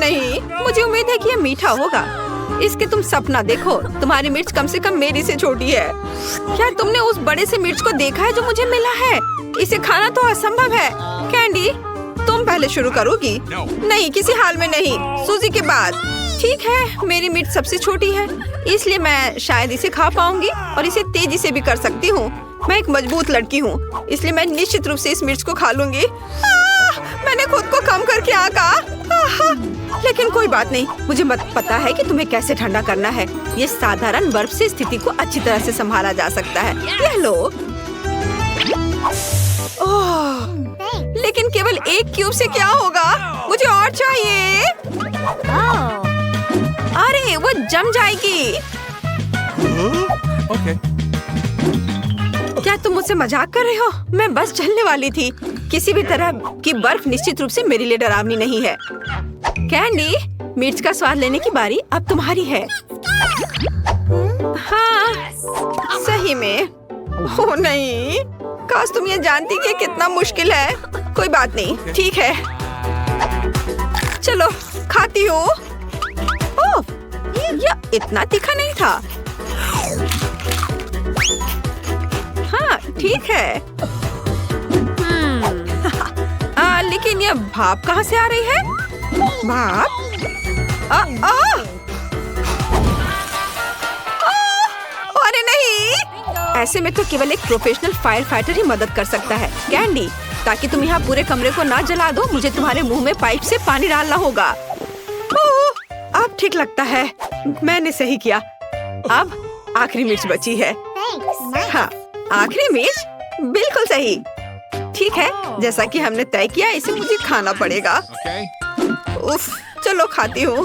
नहीं, मुझे उम्मीद है कि ये मीठा होगा। इसके तुम सपना देखो, तुम्हारी मिर्च कम से कम मेरी से छोटी है। क्या तुमने उस बड़े से मिर्च को देखा है जो मुझे मिला है? इसे खाना तो असंभव है। कैंडी, तुम पहले शुरू करोगी? नहीं, किसी हाल में नहीं, सूजी के बाद। ठीक है, मेरी मिर्च सबसे छोटी है, इसलिए मैं शायद इसे खा पाऊंगी और इसे तेजी से भी कर सकती हूँ। मैं एक मजबूत लड़की हूँ, इसलिए मैं निश्चित रूप से इस मिर्च को खा लूंगी। मैंने खुद को कम करके आका। लेकिन कोई बात नहीं, मुझे पता है कि तुम्हें कैसे ठंडा करना है। ये साधारण बर्फ से स्थिति को अच्छी तरह से संभाला जा सकता है। यह लो। ओह, लेकिन केवल एक क्यूब से क्या होगा? मुझे और चाहिए। अरे वो जम जाएगी। Okay. क्या तुम मुझसे मजाक कर रहे हो? मैं बस चलने वाली थी। किसी भी तरह की बर्फ निश्चित रूप से मेरे लिए डरावनी नहीं है। कैंडी, मिर्च का स्वाद लेने की बारी अब तुम्हारी है। हाँ, सही में। ओह नहीं, काश तुम ये जानती कि कितना मुश्किल है। कोई बात नहीं, ठीक है, चलो खाती हूँ। ओह, यह इतना तीखा नहीं था। हाँ, ठीक है। लेकिन यह भाप कहाँ से आ रही है? भाप? अरे नहीं! ऐसे में तो केवल एक प्रोफेशनल फायर फाइटर ही मदद कर सकता है। कैंडी, ताकि तुम यहाँ पूरे कमरे को ना जला दो, मुझे तुम्हारे मुंह में पाइप से पानी डालना होगा। अब ठीक लगता है, मैंने सही किया। अब आखिरी मिर्च बची है। हाँ, आखिरी मिर्च, बिल्कुल सही। ठीक है, जैसा कि हमने तय किया, इसे मुझे खाना पड़ेगा। उफ, चलो खाती हूँ।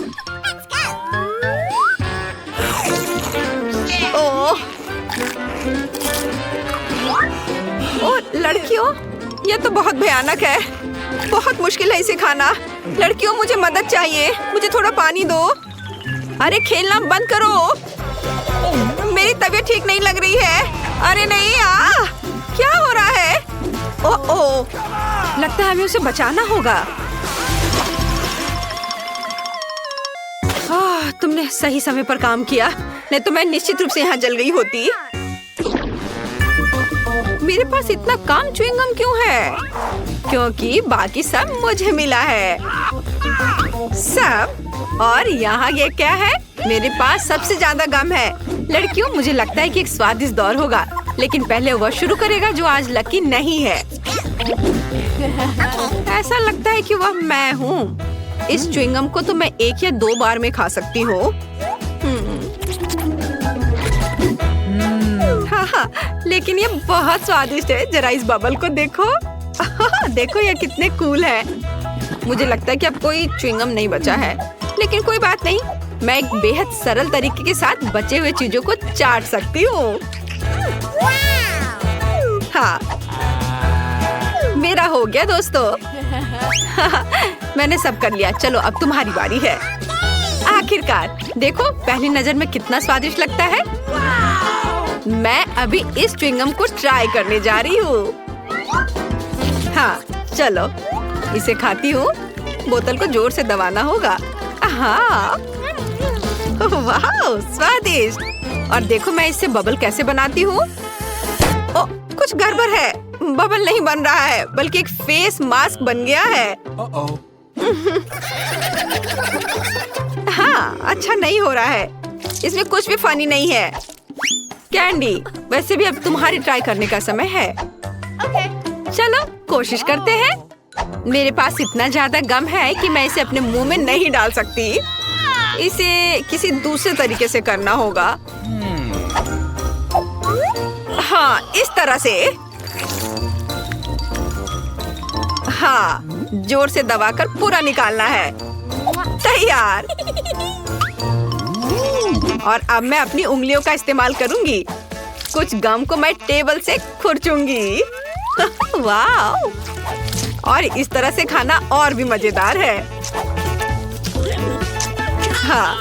ओह, लड़कियों, यह तो बहुत भयानक है। बहुत मुश्किल है इसे खाना। लड़कियों, मुझे मदद चाहिए। मुझे थोड़ा पानी दो। अरे खेलना बंद करो। मेरी तबीयत ठीक नहीं लग रही है। अरे नहीं, क्या हो रहा है? ओह, लगता है हमें उसे बचाना होगा। तुमने सही समय पर काम किया, नहीं तो मैं निश्चित रूप से यहाँ जल गई होती। मेरे पास इतना कम च्युइंगम क्यों है? क्योंकि बाकी सब मुझे मिला है। सब? और यहाँ ये क्या है? मेरे पास सबसे ज्यादा गम है। लड़कियों, मुझे लगता है कि एक स्वादिष्ट दौर होगा, लेकिन पहले वह शुरू करेगा जो आज लकी नहीं है। ऐसा लगता है कि वह मैं हूँ। इस च्युइंगम को तो मैं 1 या 2 बार में खा सकती हूँ। हाँ, लेकिन ये बहुत स्वादिष्ट है। जरा इस बबल को देखो। देखो ये कितने कूल है। मुझे लगता है कि अब कोई च्युइंगम नहीं बचा है, लेकिन कोई बात नहीं, मैं एक बेहद सरल तरीके के साथ बचे हुए चीजों को चाट सकती हूँ। हाँ, मेरा हो गया दोस्तों। मैंने सब कर लिया। चलो अब तुम्हारी बारी है। आखिरकार, देखो पहली नजर में कितना स्वादिष्ट लगता है। मैं अभी इस च्युइंगम को ट्राई करने जा रही हूँ। हाँ, चलो इसे खाती हूँ। बोतल को जोर से दबाना होगा। हाँ, वाह, स्वादिष्ट। और देखो मैं इससे बबल कैसे बनाती हूँ। कुछ गड़बड़ है। बबल नहीं बन रहा है, बल्कि एक फेस मास्क बन गया है। हाँ, अच्छा नहीं हो रहा है। इसमें कुछ भी फनी नहीं है। कैंडी, वैसे भी अब तुम्हारी ट्राई करने का समय है। चलो कोशिश करते हैं। मेरे पास इतना ज्यादा गम है कि मैं इसे अपने मुंह में नहीं डाल सकती। इसे किसी दूसरे तरीके से करना होगा। हाँ, इस तरह से। हाँ, जोर से दबाकर पूरा निकालना है। तैयार। और अब मैं अपनी उंगलियों का इस्तेमाल करूंगी। कुछ गम को मैं टेबल से खुरचूंगी। वाह! और इस तरह से खाना और भी मजेदार है। हाँ,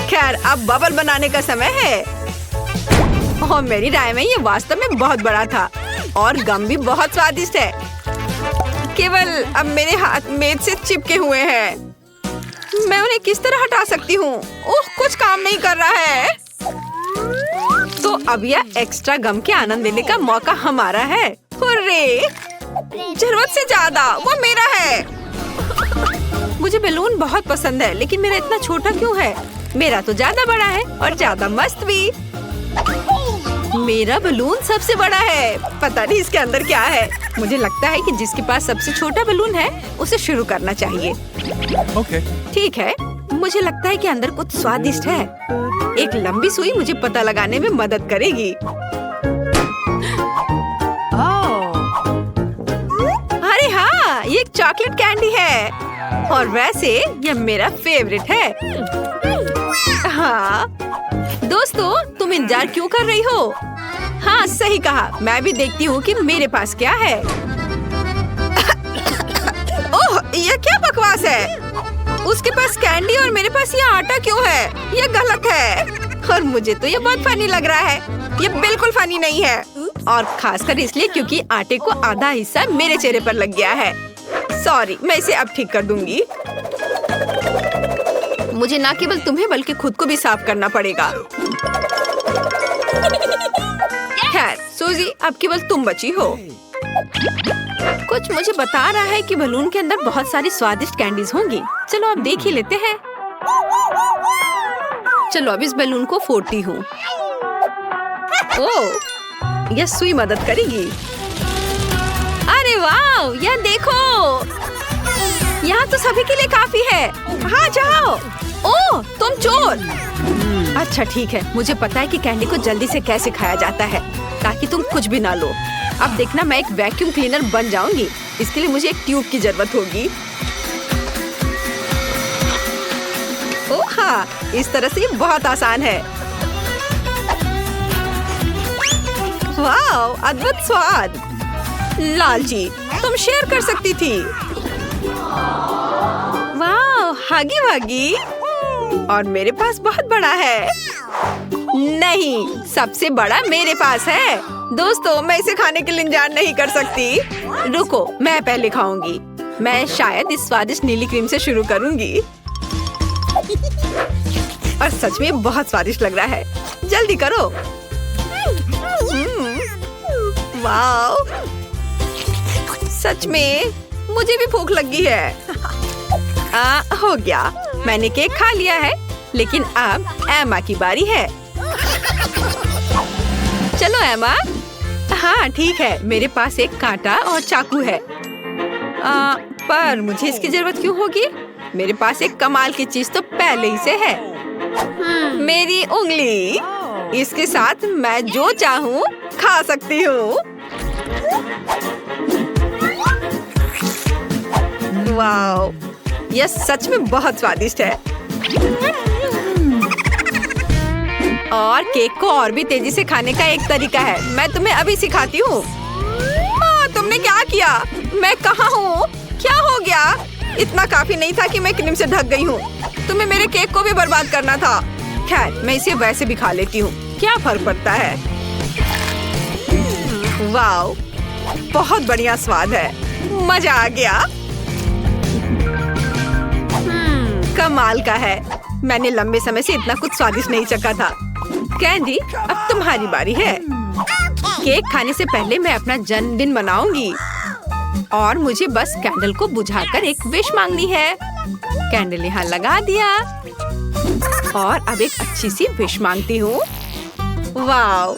खैर अब बबल बनाने का समय है। और मेरी राय में ये वास्तव में बहुत बड़ा था और गम भी बहुत स्वादिष्ट है। केवल अब मेरे हाथ मेज से चिपके हुए हैं। मैं उन्हें किस तरह हटा सकती हूँ? ओह, कुछ काम नहीं कर रहा है। तो अब यह एक्स्ट्रा गम के आनंद लेने का मौका हमारा है। हुर्रे! जरूरत से ज्यादा, वो मेरा है। मुझे बैलून बहुत पसंद है, लेकिन मेरा इतना छोटा क्यों है? मेरा तो ज्यादा बड़ा है और ज्यादा मस्त भी। मेरा बलून सबसे बड़ा है। पता नहीं इसके अंदर क्या है। मुझे लगता है कि जिसके पास सबसे छोटा बलून है उसे शुरू करना चाहिए। ठीक है, मुझे लगता है कि अंदर कुछ स्वादिष्ट है। एक लंबी सुई मुझे पता लगाने में मदद करेगी। अरे हाँ, ये एक चॉकलेट कैंडी है और वैसे यह मेरा फेवरेट है। हाँ दोस्तों, तुम इंतजार क्यों कर रही हो? हाँ सही कहा, मैं भी देखती हूँ कि मेरे पास क्या है। ओह, ये क्या बकवास है? उसके पास कैंडी और मेरे पास ये आटा क्यों है? ये गलत है और मुझे तो ये बहुत फनी लग रहा है। ये बिल्कुल फनी नहीं है और खासकर इसलिए क्योंकि आटे को आधा हिस्सा मेरे चेहरे पर लग गया है। सॉरी, मैं इसे अब ठीक कर दूंगी। मुझे ना केवल तुम्हें बल्कि खुद को भी साफ करना पड़ेगा। खैर सूजी, अब केवल तुम बची हो। कुछ मुझे बता रहा है कि बलून के अंदर बहुत सारी स्वादिष्ट कैंडीज होंगी। चलो अब देख ही लेते हैं। चलो अब इस बलून को फोड़ती हूँ। ओह, यह सुई मदद करेगी। अरे वाह, यह देखो, यहाँ तो सभी के लिए काफी है। हाँ जाओ। ओह, तुम चोर। अच्छा ठीक है, मुझे पता है कि कैंडी को जल्दी से कैसे खाया जाता है ताकि तुम कुछ भी ना लो। अब देखना, मैं एक वैक्यूम क्लीनर बन जाऊंगी। इसके लिए मुझे एक ट्यूब की जरूरत होगी। ओह हाँ, इस तरह से ये बहुत आसान है। वाह, अद्भुत स्वाद। लालची, तुम शेयर कर सकती थी। वाह, हागी वागी। और मेरे पास बहुत बड़ा है। नहीं, सबसे बड़ा मेरे पास है। दोस्तों, मैं इसे खाने के लिए इंतजार नहीं कर सकती। रुको, मैं पहले खाऊंगी। मैं शायद इस स्वादिष्ट नीली क्रीम से शुरू करूंगी। और सच में बहुत स्वादिष्ट लग रहा है। जल्दी करो। वाह, सच में मुझे भी भूख लगी है। हो गया, मैंने केक खा लिया है, लेकिन अब एमा की बारी है। चलो एमा। हाँ ठीक है, मेरे पास एक कांटा और चाकू है। पर मुझे इसकी जरूरत क्यों होगी? मेरे पास एक कमाल की चीज तो पहले ही से है। मेरी उंगली। इसके साथ मैं जो चाहूँ खा सकती हूँ। वाओ, यह सच में बहुत स्वादिष्ट है। और केक को और भी तेजी से खाने का एक तरीका है। मैं तुम्हें अभी सिखाती हूँ। तुमने क्या किया? मैं कहाँ हूँ? क्या हो गया? इतना काफी नहीं था कि मैं क्रीम से ढक गई हूँ। तुम्हें मेरे केक को भी बर्बाद करना था। खैर, मैं इसे वैसे भी खा लेती हूँ। क्या फर्क पड़ता है? वाओ, बहुत बढ़िया स्वाद है। मजा आ गया। कमाल का है। मैंने लंबे समय से इतना कुछ स्वादिष्ट नहीं चखा था। कैंडी, अब तुम्हारी बारी है। केक खाने से पहले मैं अपना जन्मदिन मनाऊंगी और मुझे बस कैंडल को बुझाकर एक विश मांगनी है। कैंडल यहाँ लगा दिया और अब एक अच्छी सी विश मांगती हूँ। Wow,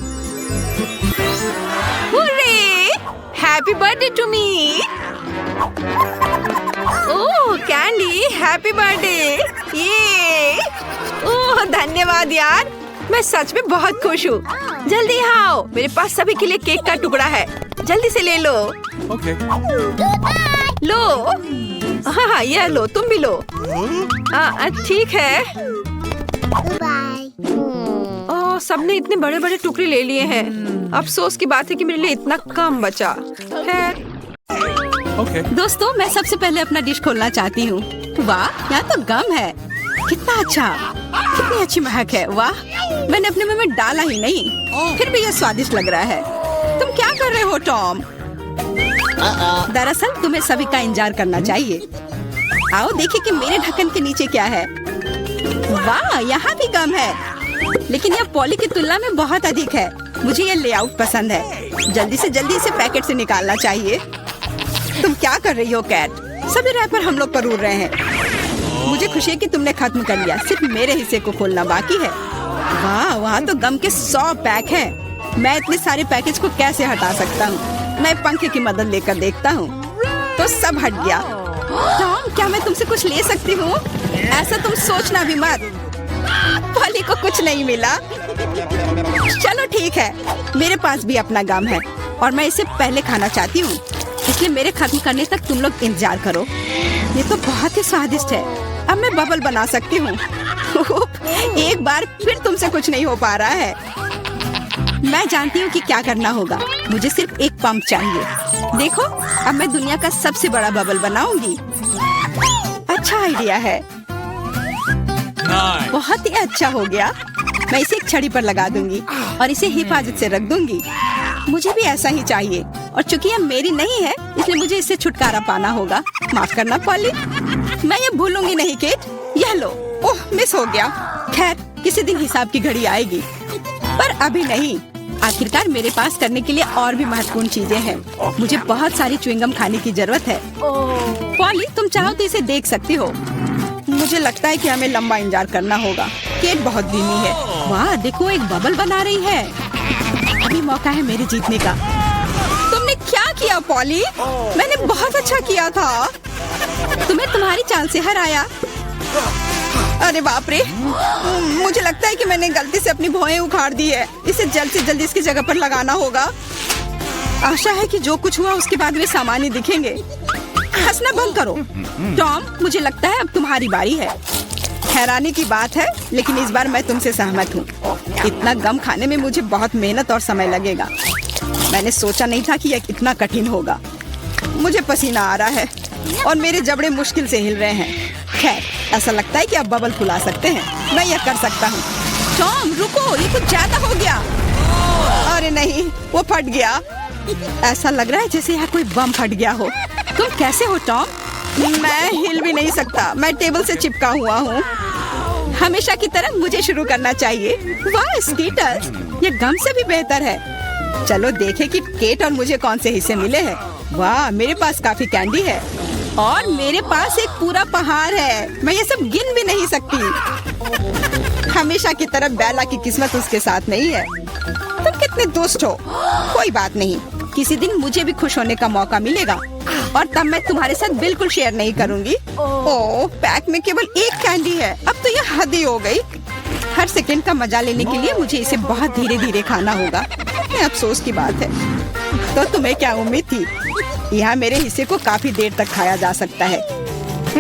hurray! Happy birthday to me. Oh candy, happy birthday. ये ओह धन्यवाद यार, मैं सच में बहुत खुश हूँ। जल्दी आओ, मेरे पास सभी के लिए केक का टुकड़ा है। जल्दी से ले लो। लो। हाँ, यह लो, तुम भी लो। ठीक है। ओह, सबने इतने बड़े बड़े टुकड़े ले लिए हैं। अफसोस की बात है कि मेरे लिए इतना कम बचा है। दोस्तों, मैं सबसे पहले अपना डिश खोलना चाहती हूँ। वाह, यहाँ तो गम है। कितना अच्छा, कितनी अच्छी महक है। वाह, मैंने अपने मुंह में डाला ही नहीं, फिर भी यह स्वादिष्ट लग रहा है। तुम क्या कर रहे हो टॉम? दरअसल तुम्हें सभी का इंतजार करना चाहिए। आओ देखिए कि मेरे ढक्कन के नीचे क्या है। वाह, यहाँ भी गम है, लेकिन यह पॉली की तुलना में बहुत अधिक है। मुझे यह लेआउट पसंद है। जल्दी से जल्दी इसे पैकेट से निकालना चाहिए। तुम क्या कर रही हो कैट? सभी रैपर हम लोग पर उड़ रहे हैं। मुझे खुशी है कि तुमने खत्म कर लिया। सिर्फ मेरे हिस्से को खोलना बाकी है। वाह, वहाँ तो गम के 100 पैक हैं। मैं इतने सारे पैकेज को कैसे हटा सकता हूँ? मैं पंखे की मदद लेकर देखता हूँ। तो सब हट गया। टॉम, क्या मैं तुमसे कुछ ले सकती हूँ? ऐसा तुम सोचना भी मत। पॉली को कुछ नहीं मिला। चलो ठीक है, मेरे पास भी अपना गम है और मैं इसे पहले खाना चाहती हूँ, इसलिए मेरे खत्म करने तक तुम लोग इंतजार करो। ये तो बहुत ही स्वादिष्ट है। अब मैं बबल बना सकती हूँ। एक बार फिर तुमसे कुछ नहीं हो पा रहा है। मैं जानती हूँ कि क्या करना होगा। मुझे सिर्फ एक पंप चाहिए। देखो, अब मैं दुनिया का सबसे बड़ा बबल बनाऊंगी। अच्छा आइडिया है। बहुत ही अच्छा हो गया। मैं इसे एक छड़ी पर लगा दूंगी और इसे हिफाजत से रख दूंगी। मुझे भी ऐसा ही चाहिए, और चूंकि यह मेरी नहीं है इसलिए मुझे इससे छुटकारा पाना होगा। माफ करना पॉली, मैं ये भूलूंगी नहीं केट। यह लो। ओह, मिस हो गया। खैर, किसी दिन हिसाब की घड़ी आएगी, पर अभी नहीं। आखिरकार मेरे पास करने के लिए और भी महत्वपूर्ण चीजें हैं। मुझे बहुत सारी च्युइंगम खाने की जरूरत है। पॉली, तुम चाहो तो इसे देख सकती हो। मुझे लगता है कि हमें लंबा इंतजार करना होगा। केट बहुत धीमी है। वाह, देखो एक बबल बना रही है। अभी मौका है मेरे जीतने का। तुमने क्या किया पॉली? मैंने बहुत अच्छा किया था। तुम्हें तुम्हारी चाल से हराया। अरे बाप रे, मुझे लगता है कि मैंने गलती से अपनी भौहें उखाड़ दी है। इसे जल्द से जल्द इसकी जगह पर लगाना होगा। आशा है कि जो कुछ हुआ उसके बाद वे सामान्य दिखेंगे। हंसना बंद करो। टॉम, मुझे लगता है अब तुम्हारी बारी है। हैरानी की बात है, लेकिन इस बार मैं तुमसे सहमत हूँ। इतना गम खाने में मुझे बहुत मेहनत और समय लगेगा। मैंने सोचा नहीं था कि यह इतना कठिन होगा। मुझे पसीना आ रहा है और मेरे जबड़े मुश्किल से हिल रहे हैं। खैर, ऐसा लगता है कि अब बबल फुला सकते हैं। मैं यह कर सकता हूँ। टॉम रुको, ये कुछ ज्यादा हो गया। अरे नहीं, वो फट गया। ऐसा लग रहा है जैसे यहाँ कोई बम फट गया हो। तुम कैसे हो टॉम? मैं हिल भी नहीं सकता। मैं टेबल से चिपका हुआ हूँ। हमेशा की तरह मुझे शुरू करना चाहिए। वाह स्कीटर्स, ये गम से भी बेहतर है। चलो देखें कि केट और मुझे कौन से हिस्से मिले हैं। वाह, मेरे पास काफी कैंडी है और मेरे पास एक पूरा पहाड़ है। मैं ये सब गिन भी नहीं सकती। हमेशा की तरह बेला की किस्मत उसके साथ नहीं है। तुम कितने दुष्ट हो। कोई बात नहीं, किसी दिन मुझे भी खुश होने का मौका मिलेगा और तब मैं तुम्हारे साथ बिल्कुल शेयर नहीं करूंगी। ओह, पैक में केवल एक कैंडी है। अब तो यह हद ही हो गई। हर सेकंड का मजा लेने के लिए मुझे इसे बहुत धीरे धीरे खाना होगा। अफसोस की बात है। तो तुम्हें क्या उम्मीद थी? यहाँ मेरे हिस्से को काफी देर तक खाया जा सकता है,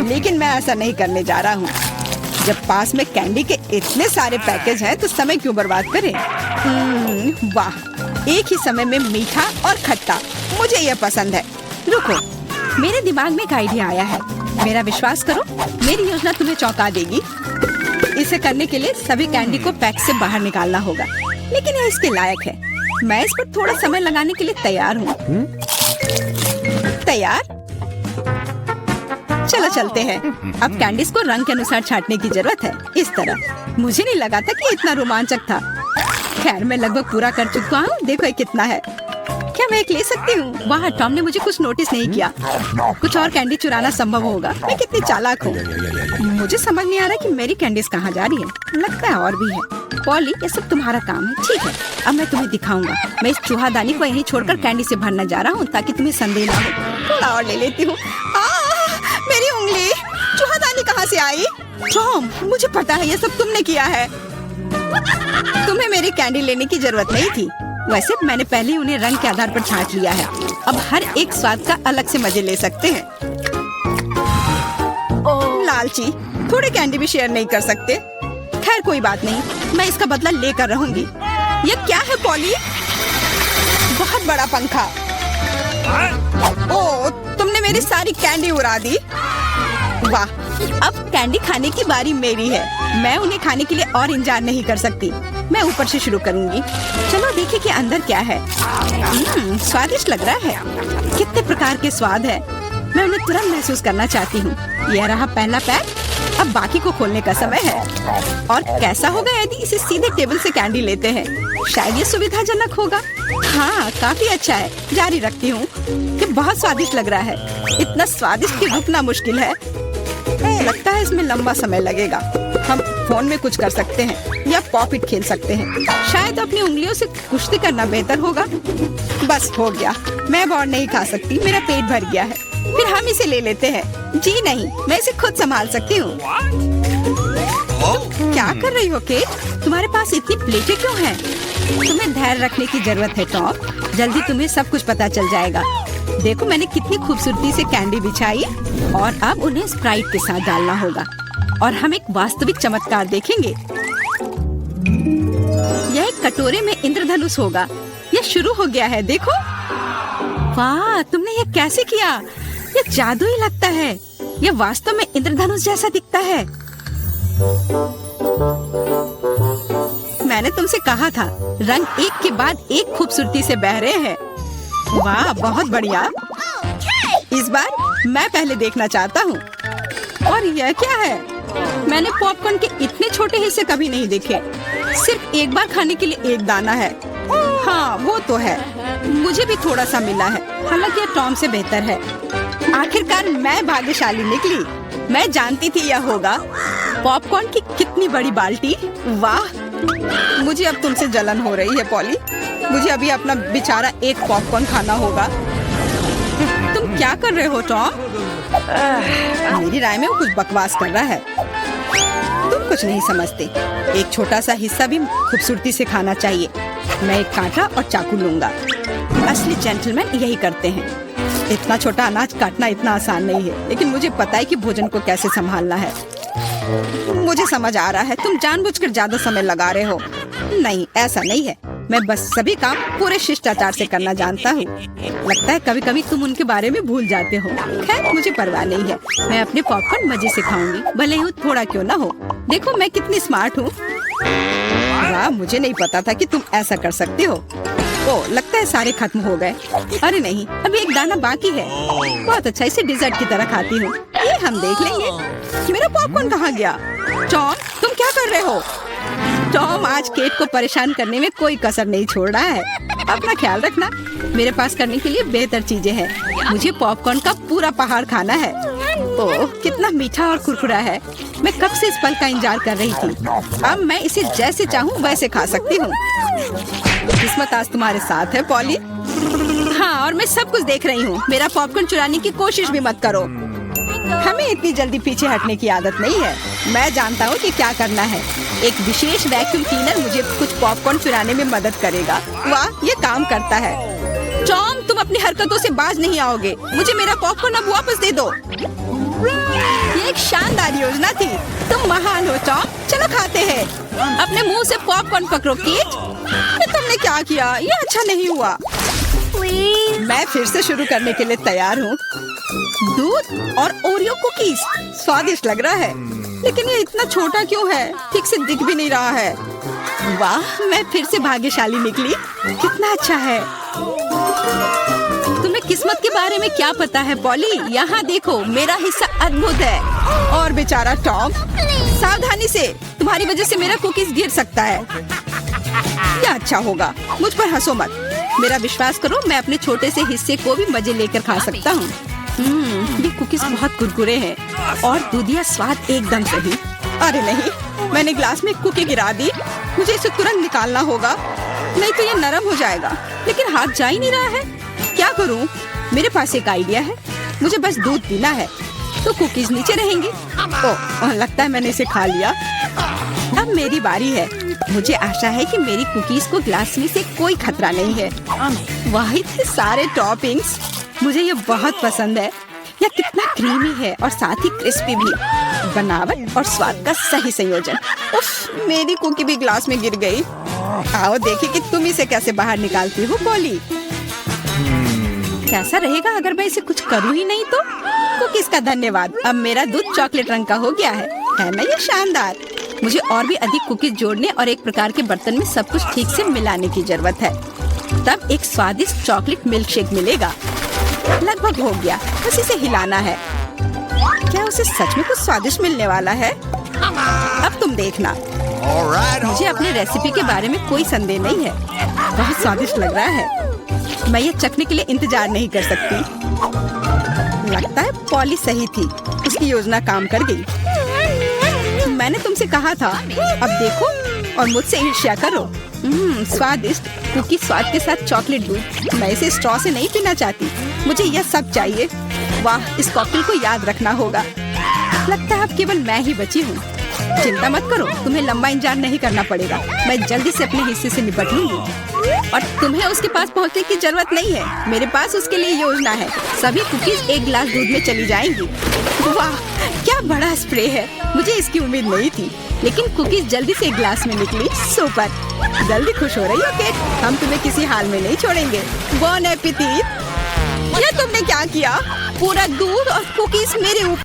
लेकिन मैं ऐसा नहीं करने जा रहा हूँ। जब पास में कैंडी के इतने सारे पैकेज हैं, तो समय क्यों बर्बाद करें? वाह, एक ही समय में मीठा और खट्टा। मुझे यह पसंद है। रुको, मेरे दिमाग में एक आइडिया आया है। मेरा विश्वास करो, मेरी योजना तुम्हें चौंका देगी। इसे करने के लिए सभी कैंडी को पैक से बाहर निकालना होगा, लेकिन यह इसके लायक है। मैं इस पर थोड़ा समय लगाने के लिए तैयार हूँ। तैयार? चलो चलते हैं। अब कैंडीज को रंग के अनुसार छांटने की जरूरत है। इस तरह। मुझे नहीं लगा था कि इतना रोमांचक था। खैर, मैं लगभग पूरा कर चुका हूँ। देखो ये कितना है। क्या मैं एक ले सकती हूँ? वाह, टॉम ने मुझे कुछ नोटिस नहीं किया। कुछ और कैंडी चुराना संभव होगा। मैं कितनी चालाक हूँ। मुझे समझ नहीं आ रहा कि मेरी कैंडीज कहाँ जा रही है। लगता है और भी है। पॉली, ये सब तुम्हारा काम है। ठीक है, अब मैं तुम्हें दिखाऊंगा। मैं इस चूहादानी को यहीं छोड़कर कैंडी से भरने जा रहा हूँ, ताकि तुम्हें संदेह ना हो। थोड़ा और ले लेती हूँ। मेरी उंगली। चूहादानी कहाँ से आई? टॉम, मुझे पता है ये सब तुमने किया है। तुम्हें मेरी कैंडी लेने की जरूरत नहीं थी। वैसे मैंने पहले ही उन्हें रंग के आधार पर छांट लिया है। अब हर एक स्वाद का अलग से मजे ले सकते हैं। लालची, थोड़े कैंडी भी शेयर नहीं कर सकते। खैर कोई बात नहीं, मैं इसका बदला लेकर रहूंगी। ये क्या है पॉली? बहुत बड़ा पंखा। ओह, तुमने मेरी सारी कैंडी उड़ा दी। वाह, अब कैंडी खाने की बारी मेरी है। मैं उन्हें खाने के लिए और इंतजार नहीं कर सकती। मैं ऊपर से शुरू करूंगी। चलो देखें कि अंदर क्या है। स्वादिष्ट लग रहा है। कितने प्रकार के स्वाद है। मैं उन्हें तुरंत महसूस करना चाहती हूँ। यह रहा पहला पैक, अब बाकी को खोलने का समय है। और कैसा होगा यदि इसे सीधे टेबल से कैंडी लेते हैं? शायद ये सुविधाजनक होगा। हाँ, काफी अच्छा है। जारी रखती हूँ। ये बहुत स्वादिष्ट लग रहा है। इतना स्वादिष्ट कि रुकना मुश्किल है। लगता है इसमें लंबा समय लगेगा। हम फोन में कुछ कर सकते हैं या पॉपिट खेल सकते हैं। शायद अपनी उंगलियों से कुश्ती करना बेहतर होगा। बस हो गया, मैं अब और नहीं खा सकती, मेरा पेट भर गया है। फिर हम इसे ले लेते हैं। जी नहीं, मैं इसे खुद संभाल सकती हूँ। क्या कर रही हो केट? तुम्हारे पास इतनी प्लेटें क्यों हैं? तुम्हें धैर्य रखने की जरूरत है टॉम। जल्दी तुम्हें सब कुछ पता चल जाएगा। देखो मैंने कितनी खूबसूरती से कैंडी बिछाई और अब उन्हें स्प्राइट के साथ डालना होगा और हम एक वास्तविक चमत्कार देखेंगे। यह एक कटोरे में इंद्रधनुष होगा। यह शुरू हो गया है, देखो। वाह, तुमने ये कैसे किया? यह जादू ही लगता है। यह वास्तव में इंद्रधनुष जैसा दिखता है। मैंने तुमसे कहा था, रंग एक के बाद एक खूबसूरती से बह रहे हैं। वाह, बहुत बढ़िया। इस बार मैं पहले देखना चाहता हूँ। और यह क्या है? मैंने पॉपकॉर्न के इतने छोटे हिस्से कभी नहीं देखे। सिर्फ एक बार खाने के लिए एक दाना है। हाँ, वो तो है। मुझे भी थोड़ा सा मिला है, हालांकि यह टॉम से बेहतर है। आखिरकार मैं भाग्यशाली निकली। मैं जानती थी यह होगा। पॉपकॉर्न की कितनी बड़ी बाल्टी। वाह, मुझे अब तुमसे जलन हो रही है पॉली। मुझे अभी अपना बेचारा एक पॉपकॉर्न खाना होगा। तुम क्या कर रहे हो टॉम? मेरी राय में वो कुछ बकवास कर रहा है। तुम कुछ नहीं समझते। एक छोटा सा हिस्सा भी खूबसूरती से खाना चाहिए। मैं एक कांटा और चाकू लूंगा। असली जेंटलमैन यही करते हैं। इतना छोटा अनाज काटना इतना आसान नहीं है, लेकिन मुझे पता है कि भोजन को कैसे संभालना है। मुझे समझ आ रहा है, तुम जानबूझकर ज्यादा समय लगा रहे हो। नहीं, ऐसा नहीं है। मैं बस सभी काम पूरे शिष्टाचार से करना जानता हूँ। लगता है कभी कभी तुम उनके बारे में भूल जाते हो। खैर, मुझे परवाह नहीं है। मैं अपने पॉपकॉर्न मजे से खाऊंगी, भले ही थोड़ा क्यों ना हो। देखो मैं कितनी स्मार्ट हूँ। वाह, मुझे नहीं पता था कि तुम ऐसा कर सकते हो। ओह, लगता है सारे खत्म हो गए। अरे नहीं, अभी एक दाना बाकी है। बहुत अच्छा, इसे डिजर्ट की तरह खाती हूँ। ये हम देख लेंगे। मेरा पॉपकॉर्न कहाँ गया? टॉम, तुम क्या कर रहे हो? टॉम आज केट को परेशान करने में कोई कसर नहीं छोड़ रहा है। अपना ख्याल रखना। मेरे पास करने के लिए बेहतर चीजें हैं। मुझे पॉपकॉर्न का पूरा पहाड़ खाना है। ओह, कितना मीठा और कुरकुरा है। मैं कब से इस पल का इंतजार कर रही थी। अब मैं इसे जैसे चाहूँ वैसे खा सकती हूँ। किस्मत आज तुम्हारे साथ है पॉली। हाँ, और मैं सब कुछ देख रही हूँ। मेरा पॉपकॉर्न चुराने की कोशिश भी मत करो। हमें इतनी जल्दी पीछे हटने की आदत नहीं है। मैं जानता हूँ कि क्या करना है। एक विशेष वैक्यूम क्लीनर मुझे कुछ पॉपकॉर्न चुराने में मदद करेगा। वाह, ये काम करता है। टॉम, तुम अपनी हरकतों से बाज नहीं आओगे। मुझे मेरा पॉपकॉर्न अब वापस दे दो। ये एक शानदार योजना थी। तुम महान हो टॉम। चलो खाते हैं। अपने मुंह से पॉपकॉर्न पकड़ो केट। तुमने क्या किया? ये अच्छा नहीं हुआ। मैं फिर से शुरू करने के लिए तैयार हूँ। दूध और ओरियो कुकीज स्वादिष्ट लग रहा है, लेकिन ये इतना छोटा क्यों है? ठीक से दिख भी नहीं रहा है। वाह, मैं फिर से भाग्यशाली निकली। कितना अच्छा है। तुम्हें किस्मत के बारे में क्या पता है पॉली? यहाँ देखो, मेरा हिस्सा अद्भुत है। और बेचारा टॉम, सावधानी से, तुम्हारी वजह से मेरा कुकीज गिर सकता है। यह अच्छा होगा। मुझ पर हंसो मत। मेरा विश्वास करो, मैं अपने छोटे से हिस्से को भी मजे लेकर खा सकता हूँ। ये कुकीज बहुत कुरकुरे हैं और दूधिया स्वाद एकदम सही। अरे नहीं, मैंने ग्लास में कुकी गिरा दी। मुझे इसे तुरंत निकालना होगा, नहीं तो ये नरम हो जाएगा। लेकिन हाथ जा ही नहीं रहा है। क्या करूँ? मेरे पास एक आइडिया है। मुझे बस दूध पीना है, तो कुकीज नीचे रहेंगी। ओह, लगता है मैंने इसे खा लिया। अब मेरी बारी है। मुझे आशा है कि मेरी कुकीज को ग्लास में से कोई खतरा नहीं है। वाह, इतने सारे टॉपिंग्स। मुझे ये बहुत पसंद है। यह कितना क्रीमी है और साथ ही क्रिस्पी भी। बनावट और स्वाद का सही संयोजन। उफ, मेरी कुकी भी ग्लास में गिर गई। आओ देखें कि तुम इसे कैसे बाहर निकालती हो पॉली। कैसा रहेगा अगर मैं इसे कुछ करूँ ही नहीं तो? कुकीज का धन्यवाद। अब मेरा दूध चॉकलेट रंग का हो गया है ना? ये शानदार। मुझे और भी अधिक कुकीज जोड़ने और एक प्रकार के बर्तन में सब कुछ ठीक से मिलाने की जरूरत है। तब एक स्वादिष्ट चॉकलेट मिल्क शेक मिलेगा। लगभग हो गया, बस इसे हिलाना है। क्या उसे सच में कुछ स्वादिष्ट मिलने वाला है? अब तुम देखना। मुझे अपने रेसिपी के बारे में कोई संदेह नहीं है। बहुत स्वादिष्ट लग रहा है। मैं ये चखने के लिए इंतजार नहीं कर सकती। लगता है पॉली सही थी, उसकी योजना काम कर गई। मैंने तुमसे कहा था। अब देखो और मुझसे ईर्ष्या करो। स्वादिष्ट कुकी स्वाद के साथ चॉकलेट दूध। मैं इसे स्ट्रॉ से नहीं पीना चाहती, मुझे यह सब चाहिए। वाह, इस कॉकटेल को याद रखना होगा। लगता है अब केवल मैं ही बची हूँ। चिंता मत करो, तुम्हें लंबा इंतजार नहीं करना पड़ेगा। मैं जल्दी से अपने हिस्से से निपट लूंगी और तुम्हें उसके पास पहुंचने की जरूरत नहीं है। मेरे पास उसके लिए योजना है। सभी कुकीज एक गिलास दूध में चली जाएंगी। वाह, क्या बड़ा स्प्रे है। मुझे इसकी उम्मीद नहीं थी, लेकिन कुकीज जल्दी से एक गिलास में निकली। सुपर, जल्दी खुश हो रही हो केट? हम तुम्हें किसी हाल में नहीं छोड़ेंगे। बॉन एपेटिट। ये तुमने क्या किया? पूरा दूध और कुकीज मेरे ऊपर